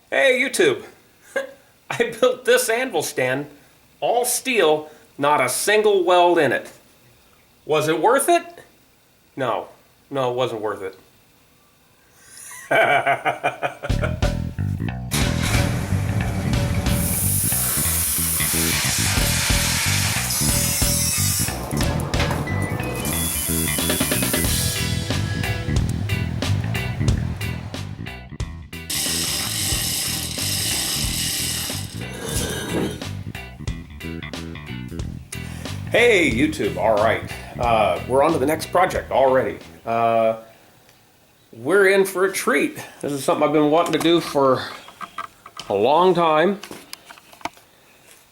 Hey YouTube, I built this anvil stand, all steel, not a single weld in it. Was it worth it? No, it wasn't worth it. Hey YouTube, all right, we're on to the next project already. We're in for a treat. This is something I've been wanting to do for a long time.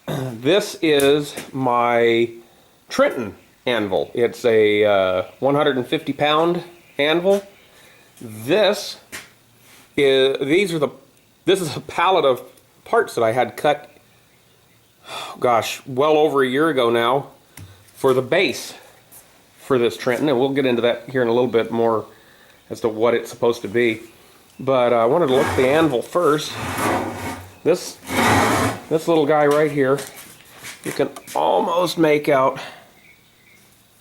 This is my Trenton anvil. It's a 150 pound anvil. This is a pallet of parts that I had cut, gosh, well over a year ago now, for the base for this Trenton, and we'll get into that here in a little bit more as to what it's supposed to be. But I wanted to look at the anvil first. This little guy right here, you can almost make out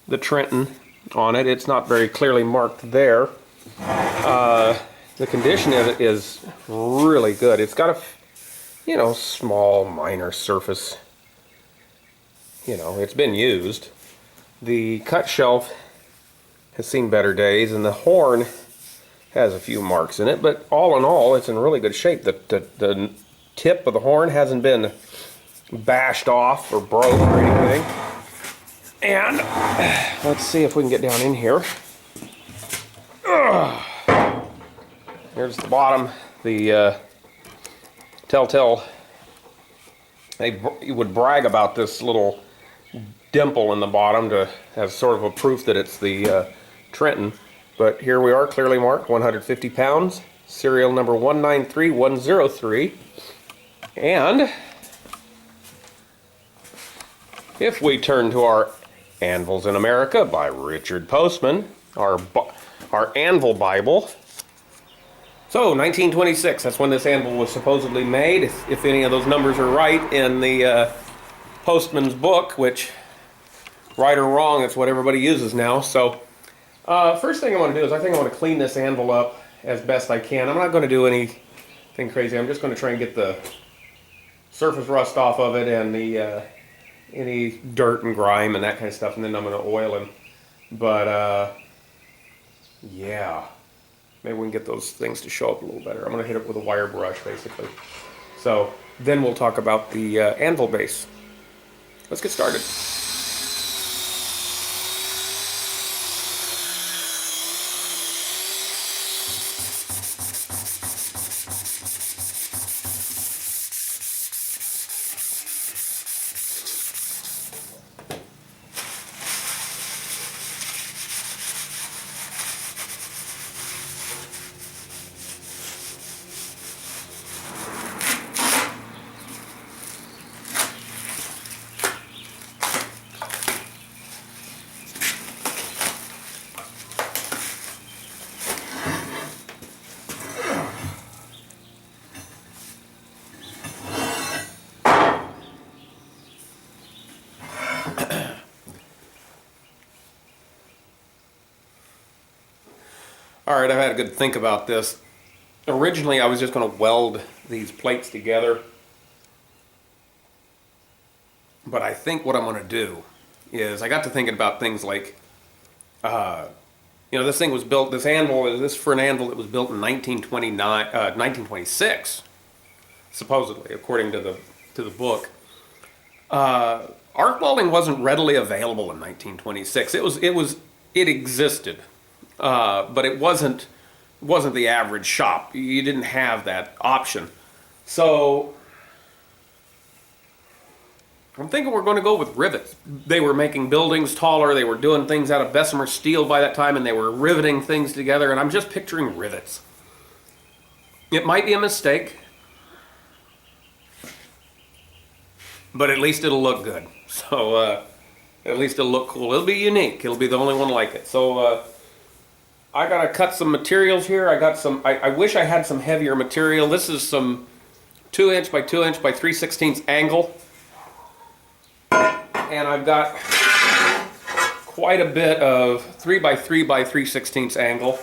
the Trenton on it. It's not very clearly marked there. The condition of it is really good. It's got a, small minor surface. It's been used. The cut shelf has seen better days, and the horn has a few marks in it, but all in all, it's in really good shape. The tip of the horn hasn't been bashed off or broke or anything. And let's see if we can get down in here. Here's the bottom. The Telltale, they would brag about this little dimple in the bottom to have sort of a proof that it's the Trenton. But here we are, clearly marked 150 pounds, serial number 193103. And if we turn to our Anvils in America by Richard Postman, our Anvil Bible. So 1926, that's when this anvil was supposedly made, if any of those numbers are right in the Postman's book, which, right or wrong, that's what everybody uses now. So first thing I want to do is I think I want to clean this anvil up as best I can. I'm not going to do anything crazy. I'm just going to try and get the surface rust off of it and the any dirt and grime and that kind of stuff, and then I'm going to oil him. But yeah, maybe we can get those things to show up a little better. I'm going to hit it with a wire brush basically. So then we'll talk about the anvil base. Let's get started. Alright, I've had a good think about this. Originally I was just going to weld these plates together. But I think what I'm going to do is, I got to thinking about things like, this thing was built, this is for an anvil that was built in 1926, supposedly, according to the book. Arc welding wasn't readily available in 1926. It existed. But it wasn't the average shop. You didn't have that option. So I'm thinking we're going to go with rivets. They were making buildings taller. They were doing things out of Bessemer steel by that time, and they were riveting things together, and I'm just picturing rivets. It might be a mistake, but at least it'll look good. So at least it'll look cool. It'll be unique. It'll be the only one like it. So I gotta cut some materials here. I wish I had some heavier material. This is some 2" by 2" by 3/16 angle. And I've got quite a bit of 3 by 3 by 3/16 angle.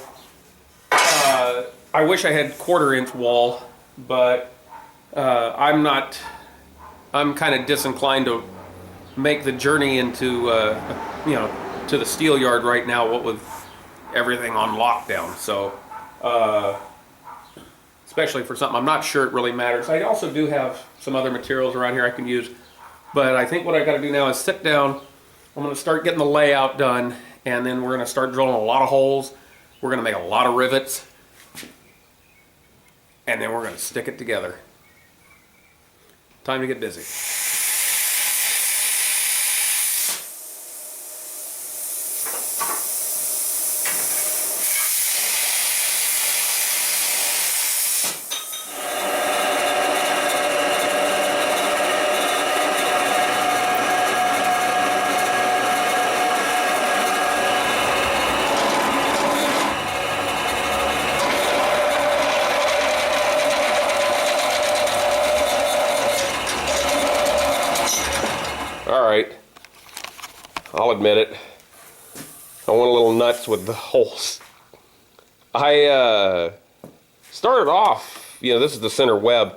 I wish I had 1/4" wall, but I'm kind of disinclined to make the journey into, you know, to the steel yard right now, what with everything on lockdown. So, especially for something I'm not sure it really matters. I also do have some other materials around here I can use, but I think what I got to do now is sit down. I'm going to start getting the layout done, and then we're going to start drilling a lot of holes. We're going to make a lot of rivets, and then we're going to stick it together. Time to get busy. Alright, I'll admit it, I went a little nuts with the holes. I started off, you know, this is the center web,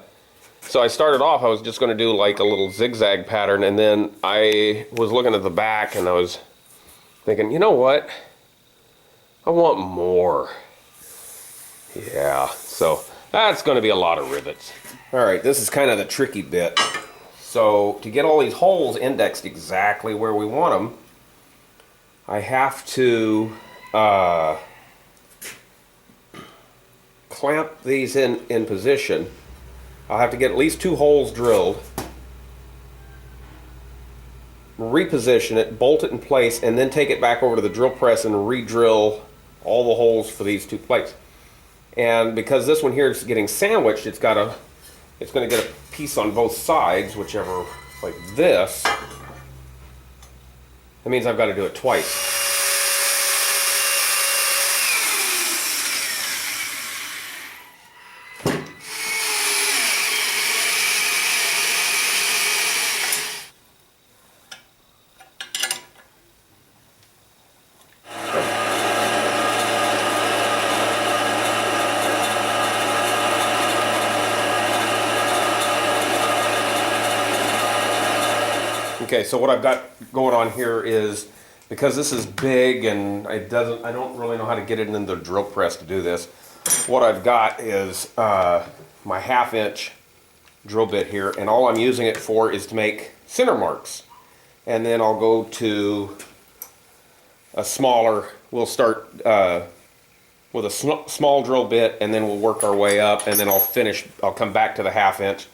so I started off, I was just going to do like a little zigzag pattern, and then I was looking at the back and I was thinking, you know what, I want more. Yeah, so that's going to be a lot of rivets. Alright, this is kind of the tricky bit. So to get all these holes indexed exactly where we want them, I have to clamp these in position. I'll have to get at least 2 holes drilled, reposition it, bolt it in place, and then take it back over to the drill press and re-drill all the holes for these 2 plates. And because this one here is getting sandwiched, it's going to get a piece on both sides, whichever, like this. That means I've got to do it twice. Okay, so what I've got going on here is, because this is big and I don't really know how to get it in the drill press to do this. What I've got is my 1/2" drill bit here, and all I'm using it for is to make center marks. And then I'll go to a smaller, we'll start with a small drill bit, and then we'll work our way up, and then I'll come back to the 1/2"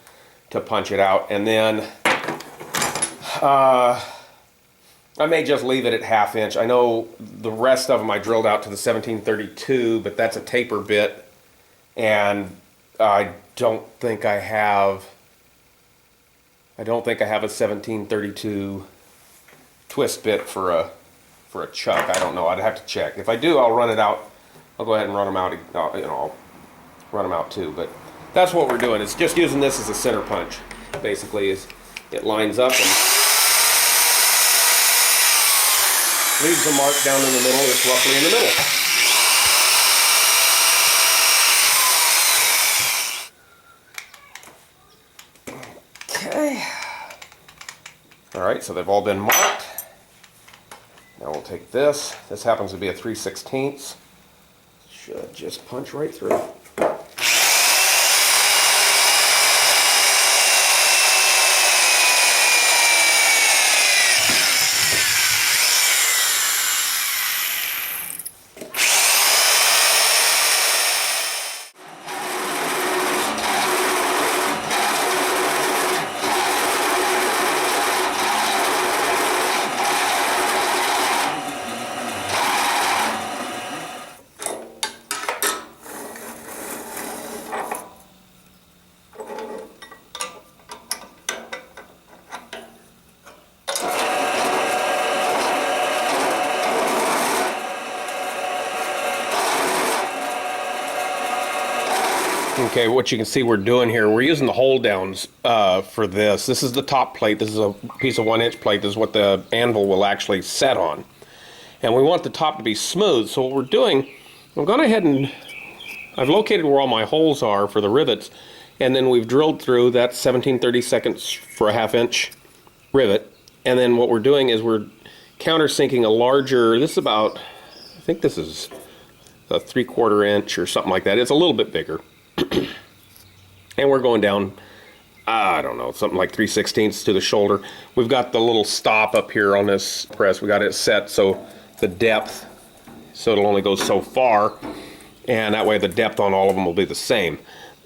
to punch it out, and then I may just leave it at 1/2". I know the rest of them I drilled out to the 1732, but that's a taper bit, and I don't think I have a 1732 twist bit for a chuck. I don't know. I'd have to check. If I do, I'll run it out. I'll go ahead and run them out. You know, I'll run them out too. But that's what we're doing. It's just using this as a center punch. Basically, is it lines up and leaves a mark down in the middle. It's roughly in the middle. Okay. Alright, so they've all been marked. Now we'll take this. This happens to be a 3/16. Should just punch right through. Okay, what you can see we're doing here, we're using the hold downs for this. This is the top plate. This is a piece of 1-inch plate. This is what the anvil will actually set on. And we want the top to be smooth. So what we're doing, I've gone ahead and I've located where all my holes are for the rivets. And then we've drilled through that 17/32 for a 1/2 inch rivet. And then what we're doing is we're countersinking a larger, this is about, I think this is a 3/4 inch or something like that. It's a little bit bigger. And we're going down, I don't know, something like 3/16 to the shoulder. We've got the little stop up here on this press. We got it set so the depth, so it'll only go so far. And that way the depth on all of them will be the same.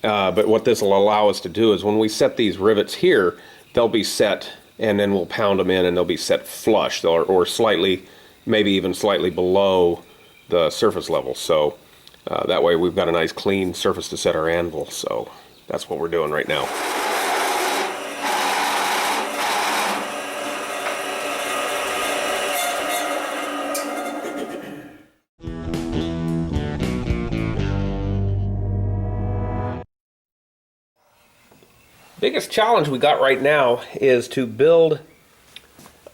But what this will allow us to do is when we set these rivets here, they'll be set and then we'll pound them in and they'll be set flush or slightly, maybe even slightly below the surface level. So that way we've got a nice clean surface to set our anvil. So that's what we're doing right now. Biggest challenge we got right now is to build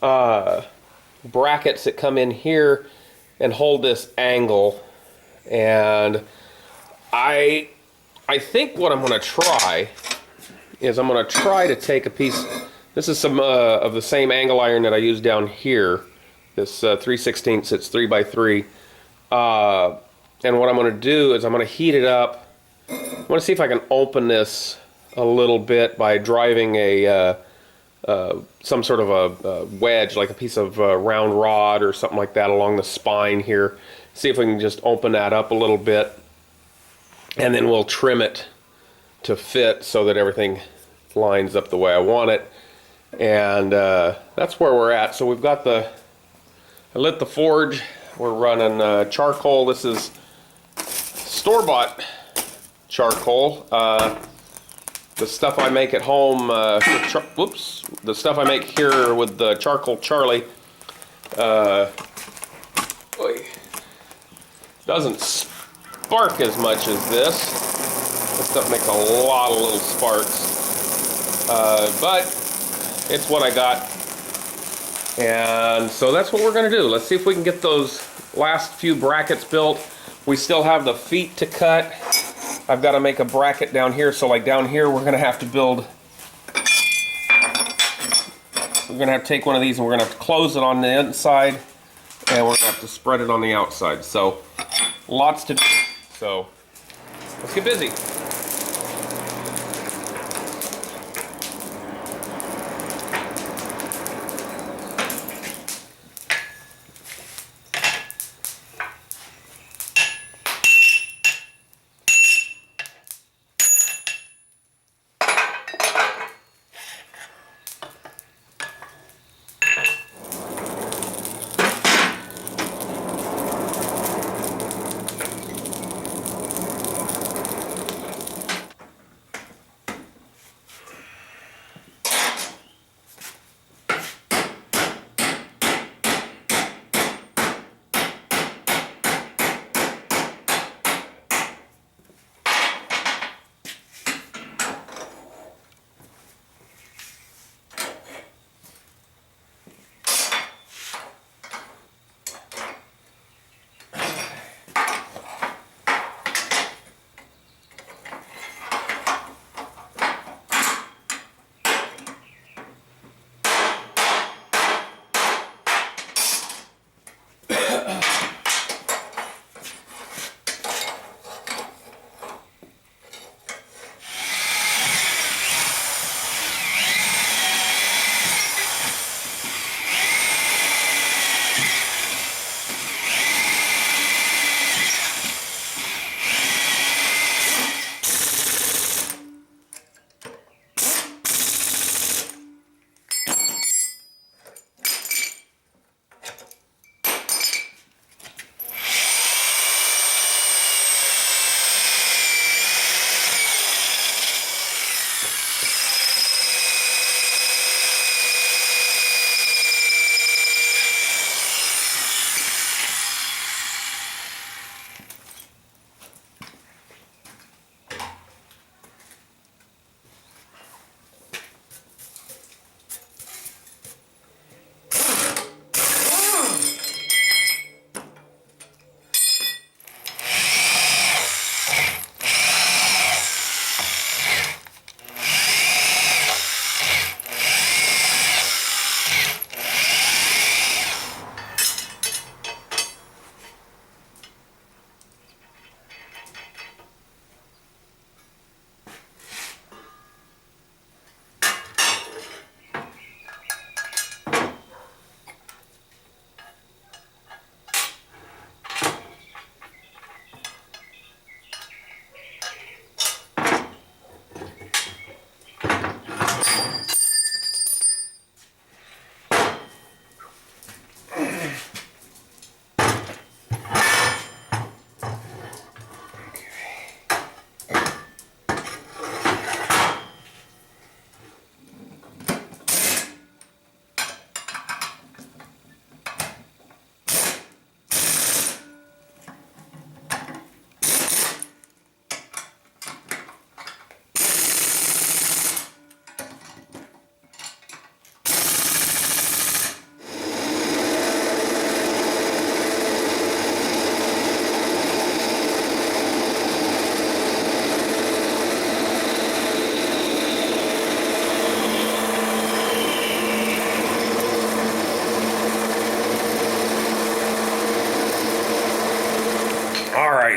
brackets that come in here and hold this angle. And I think what I'm going to try is I'm going to try to take a piece. This is some of the same angle iron that I use down here. This 3/16, it's 3x3. And what I'm going to do is I'm going to heat it up. I want to see if I can open this a little bit by driving a some sort of a wedge, like a piece of round rod or something like that along the spine here. See if we can just open that up a little bit, and then we'll trim it to fit so that everything lines up the way I want it. And that's where we're at. So we've got I lit the forge. We're running charcoal. This is store-bought charcoal. The stuff I make at home, the stuff I make here with the Charcoal Charlie doesn't spark as much as this. This stuff makes a lot of little sparks, but it's what I got. And so that's what we're going to do. Let's see if we can get those last few brackets built. We still have the feet to cut. I've got to make a bracket down here, so like down here we're going to have to build, we're going to have to take one of these and we're going to have to close it on the inside and we're going to have to spread it on the outside. So lots to do. So let's get busy.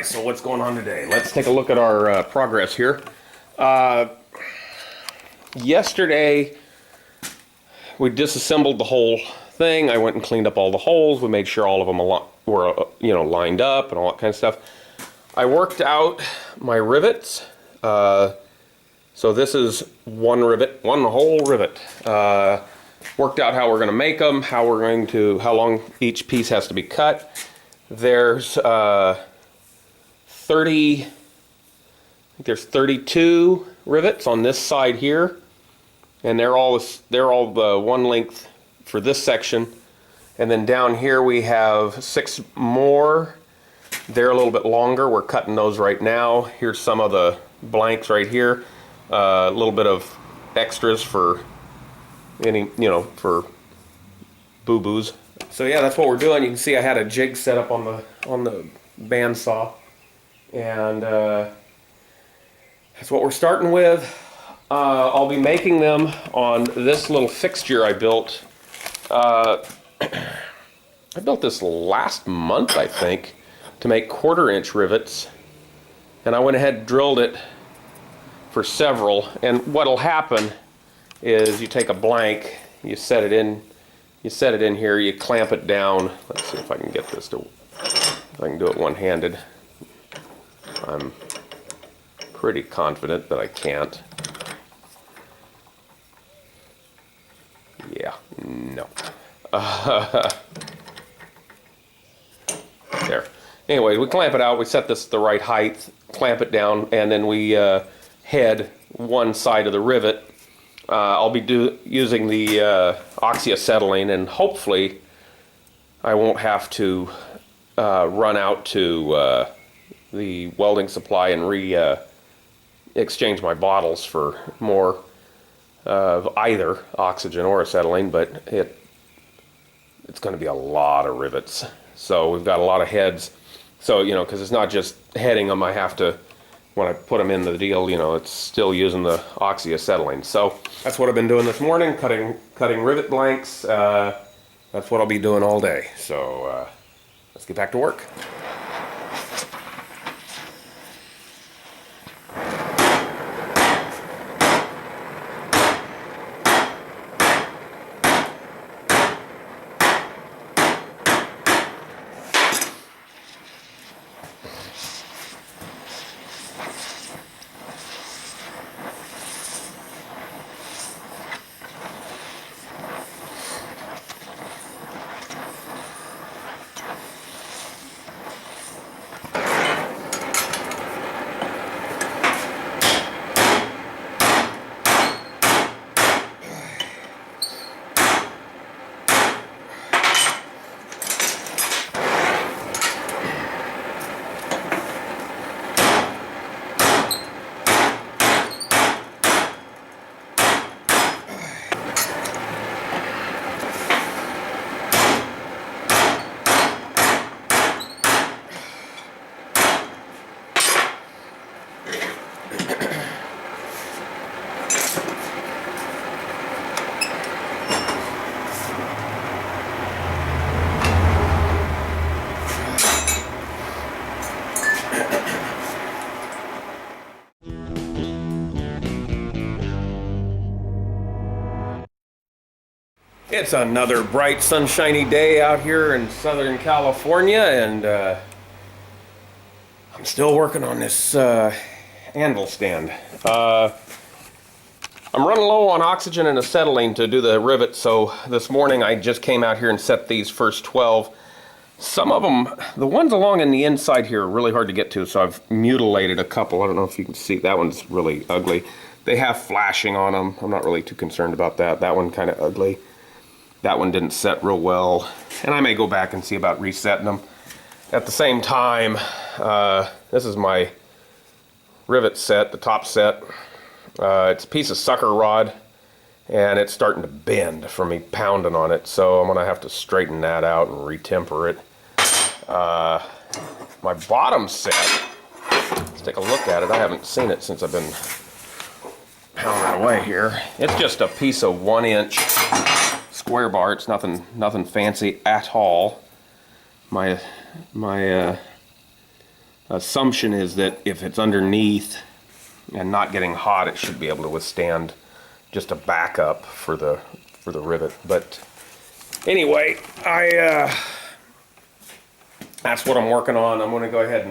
Alright, so what's going on today? Let's take a look at our progress here. Yesterday, we disassembled the whole thing. I went and cleaned up all the holes. We made sure all of them were, lined up and all that kind of stuff. I worked out my rivets. So this is one rivet, one whole rivet. Worked out how we're going to make them, how long each piece has to be cut. There's 32 rivets on this side here, and they're all the one length for this section. And then down here we have 6 more. They're a little bit longer. We're cutting those right now. Here's some of the blanks right here. A little bit of extras for any, for boo-boos. So yeah, that's what we're doing. You can see I had a jig set up on the bandsaw, and that's what we're starting with. I'll be making them on this little fixture I built. I built this last month, I think, to make 1/4-inch rivets, and I went ahead and drilled it for several. And what'll happen is you take a blank, you set it in here, you clamp it down. Let's see if I can get this if I can do it one-handed. I'm pretty confident that I can't. Yeah, no. There. Anyway, we clamp it out, we set this the right height, clamp it down, and then we head one side of the rivet. I'll be using the oxyacetylene, and hopefully I won't have to run out to the welding supply and exchange my bottles for more of either oxygen or acetylene, but it's going to be a lot of rivets. So we've got a lot of heads. So, because it's not just heading them, I have to, when I put them in the deal, it's still using the oxyacetylene. So that's what I've been doing this morning, cutting rivet blanks. That's what I'll be doing all day. So let's get back to work. It's another bright, sunshiny day out here in Southern California, and I'm still working on this anvil stand. I'm running low on oxygen and acetylene to do the rivet, so this morning I just came out here and set these first 12. Some of them, the ones along in the inside here, are really hard to get to, so I've mutilated a couple. I don't know if you can see, that one's really ugly. They have flashing on them. I'm not really too concerned about that. That one kind of ugly. That one didn't set real well, and I may go back and see about resetting them. At the same time, this is my rivet set, the top set. It's a piece of sucker rod, and it's starting to bend from me pounding on it, so I'm gonna have to straighten that out and retemper it. My bottom set, let's take a look at it. I haven't seen it since I've been pounding away here. It's just a piece of 1-inch square bar. It's nothing fancy at all. My assumption is that if it's underneath and not getting hot, it should be able to withstand just a backup for the rivet. But anyway, that's what I'm working on. I'm going to go ahead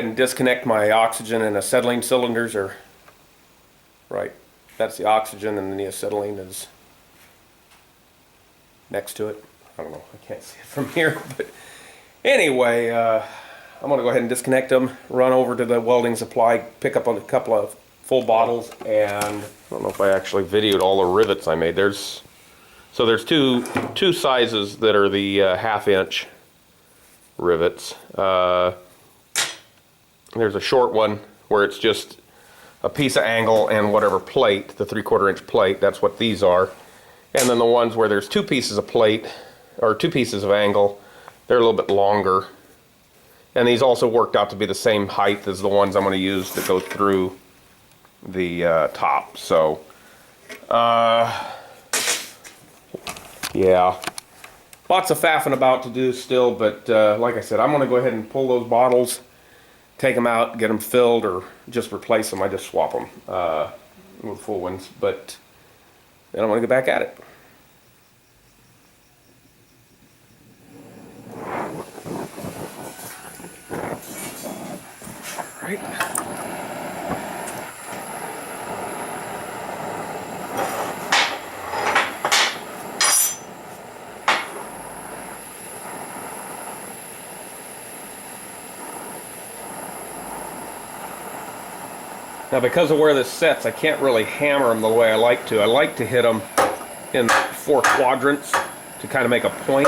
and disconnect my oxygen and acetylene cylinders. Or right, that's the oxygen, and then the acetylene is next to it. I don't know, I can't see it from here, but anyway, I'm going to go ahead and disconnect them, run over to the welding supply, pick up a couple of full bottles, and I don't know if I actually videoed all the rivets I made. There's two sizes that are the 1/2 inch rivets. There's a short one where it's just a piece of angle and whatever plate, the 3/4 inch plate. That's what these are. And then the ones where there's 2 pieces of plate or 2 pieces of angle, they're a little bit longer. And these also worked out to be the same height as the ones I'm going to use to go through the top. So, yeah, lots of faffing about to do still, but like I said, I'm going to go ahead and pull those bottles, take them out, get them filled, or just replace them. I just swap them with full ones, but then I'm going to get back at it. All right. Now, because of where this sets, I can't really hammer them the way I like to. I like to hit them in 4 quadrants to kind of make a point.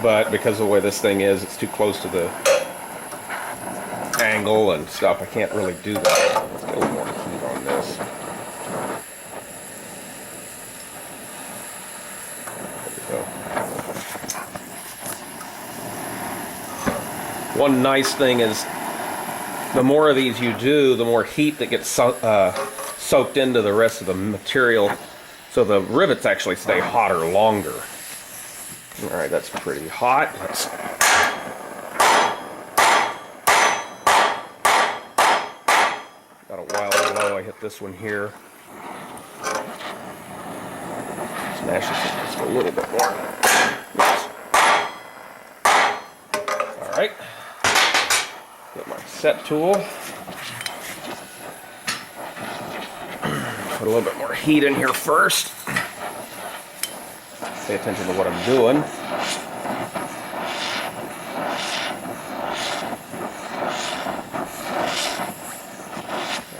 But because of the way this thing is, it's too close to the angle and stuff. I can't really do that. Let's get a little more heat on this. There we go. One nice thing is, the more of these you do, the more heat that gets soaked into the rest of the material, so the rivets actually stay hotter longer. All right, that's pretty hot. Got a while below. I hit this one here. Smash this just a little bit more. Oops. All right. Get my set tool. Put a little bit more heat in here first. Pay attention to what I'm doing.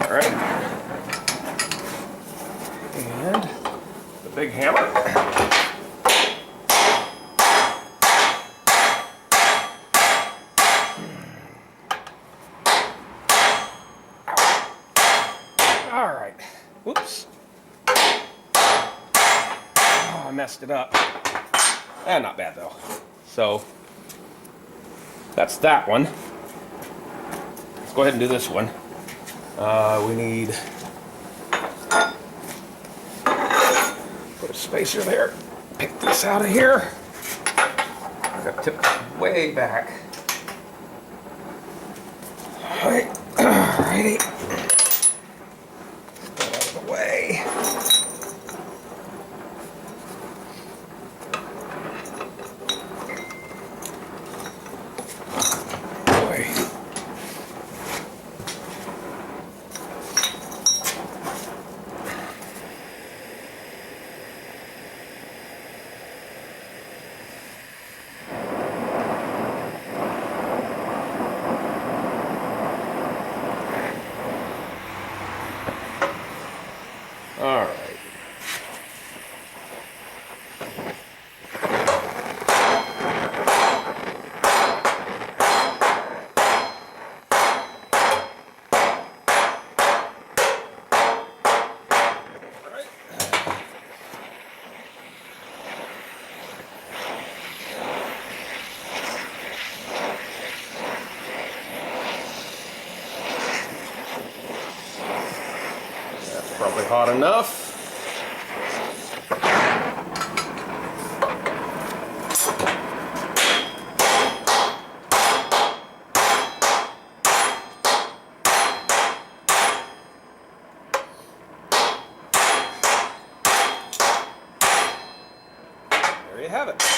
All right. And the big hammer. All right. Whoops. Oh, I messed it up. Not bad though. So that's that one. Let's go ahead and do this one. We need put a spacer there. Pick this out of here. I got to tip this way back. All right. Alrighty. Get out of the way. All right. Probably hot enough. there you have it.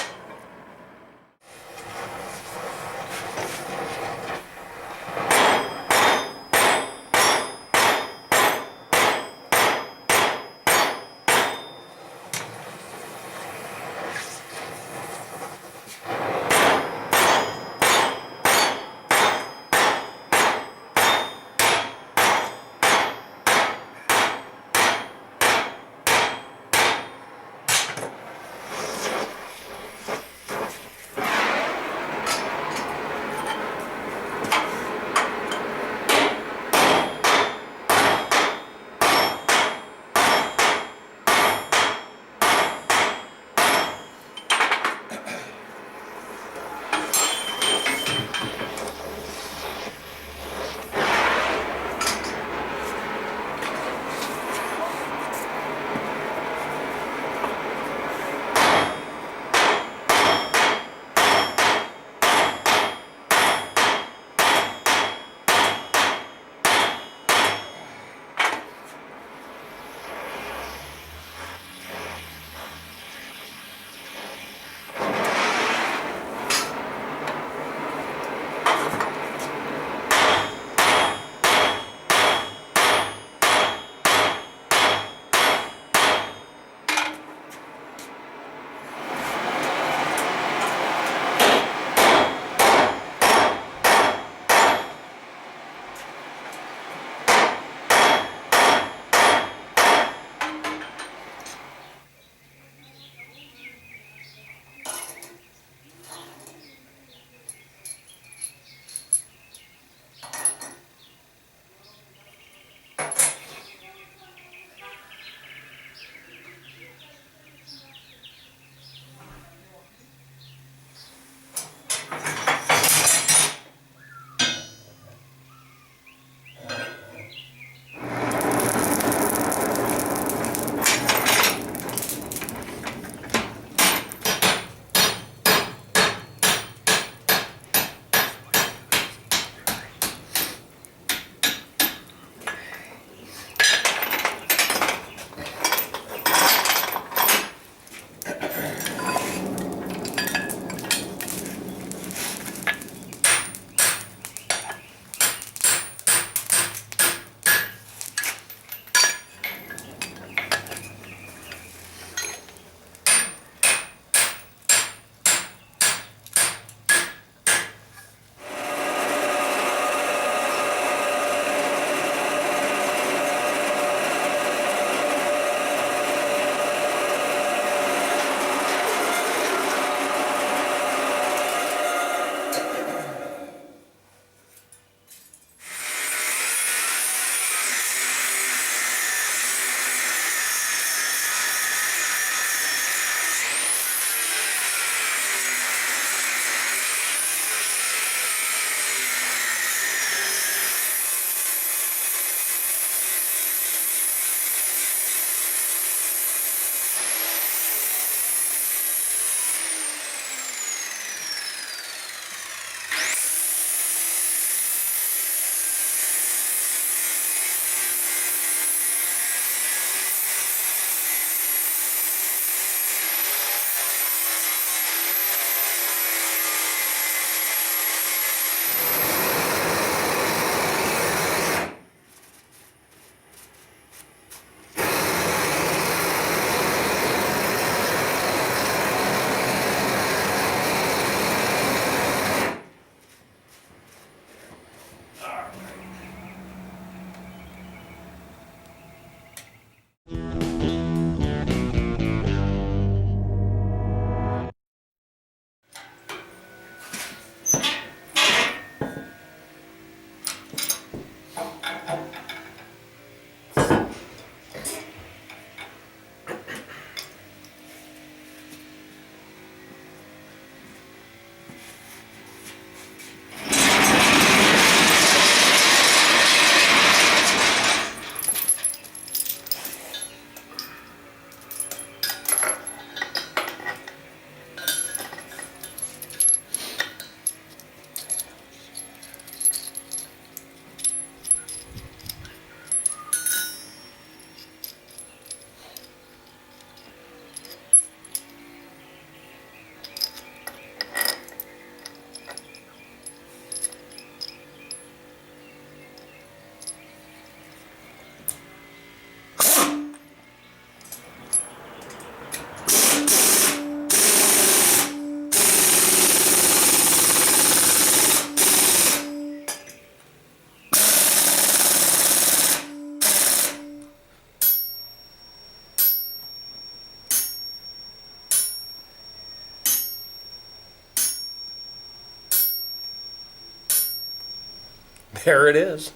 there it is.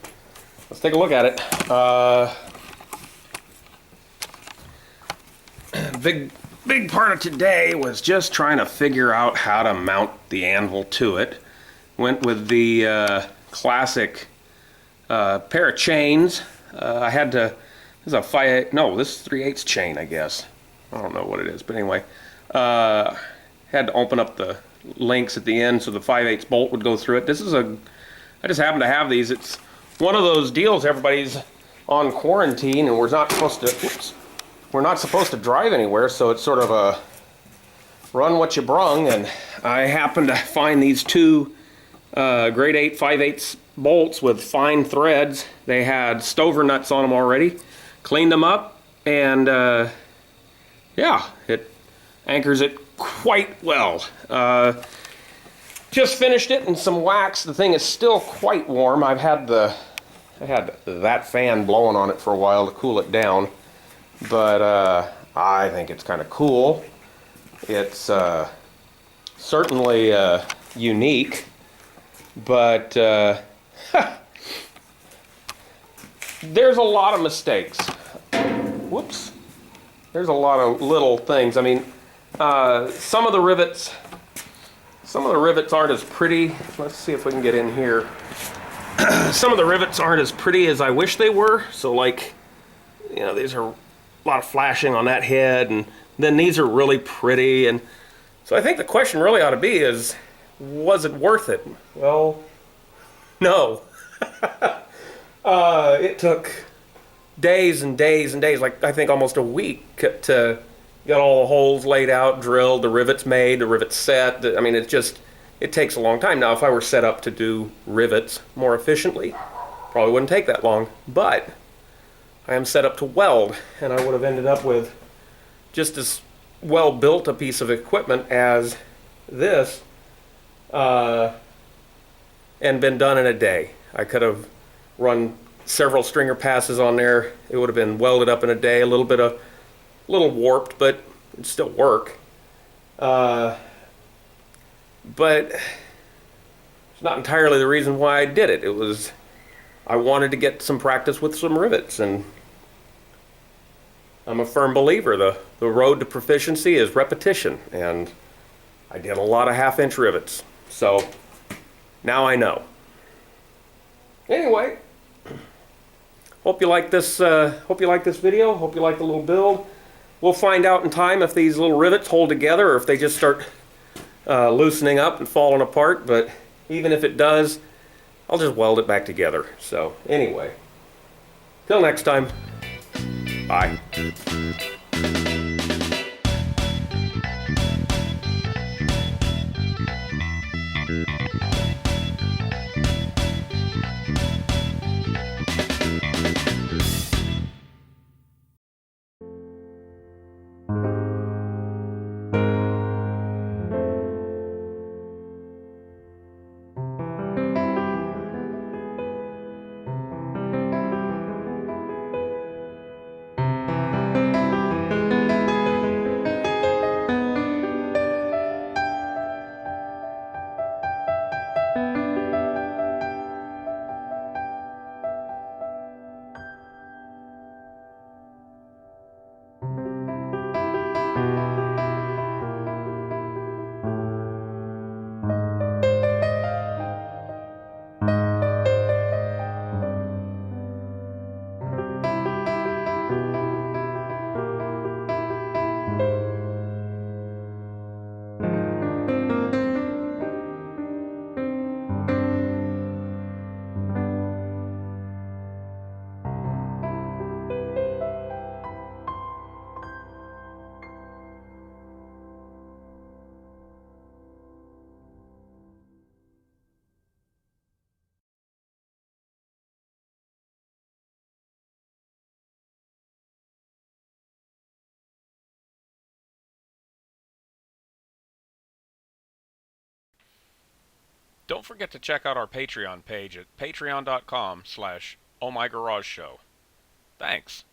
Let's take a look at it. Big part of today was just trying to figure out how to mount the anvil to it. Went with the classic pair of chains. I had to, this is a 3/8 chain, I guess. I don't know what it is, but anyway. Had to open up the links at the end so the 5/8 bolt would go through it. I just happen to have these. It's one of those deals, everybody's on quarantine and we're not supposed to drive anywhere, so it's sort of a run what you brung, and I happened to find these two grade 8 5/8 bolts with fine threads. They had stover nuts on them already. Cleaned them up, and yeah, it anchors it quite well. Just finished it in some wax. The thing is still quite warm. I had that fan blowing on it for a while to cool it down, but I think it's kind of cool. It's certainly unique, but there's a lot of mistakes. Whoops. There's a lot of little things. I mean, some of the rivets aren't as pretty. Let's see if we can get in here. Some of the rivets aren't as pretty as I wish they were. So like, you know, these are a lot of flashing on that head, and then these are really pretty. And so I think the question really ought to be is, was it worth it? Well, no. It took days and days and days, like I think almost a week, to get all the holes laid out, drilled, the rivets made, the rivets set. I mean, it takes a long time. Now, if I were set up to do rivets more efficiently, probably wouldn't take that long. But I am set up to weld, and I would have ended up with just as well built a piece of equipment as this, and been done in a day. I could have run several stringer passes on there. It would have been welded up in a day, a little warped, but it'd still work. But it's not entirely the reason why I did it. It was, I wanted to get some practice with some rivets, and I'm a firm believer the road to proficiency is repetition, and I did a lot of 1/2-inch rivets, so now I know. Anyway, hope you like this. Hope you like this video. Hope you like the little build. We'll find out in time if these little rivets hold together or if they just start loosening up and falling apart. But even if it does, I'll just weld it back together. So anyway, till next time. Bye. Don't forget to check out our Patreon page at patreon.com/ohmygarage show. Thanks.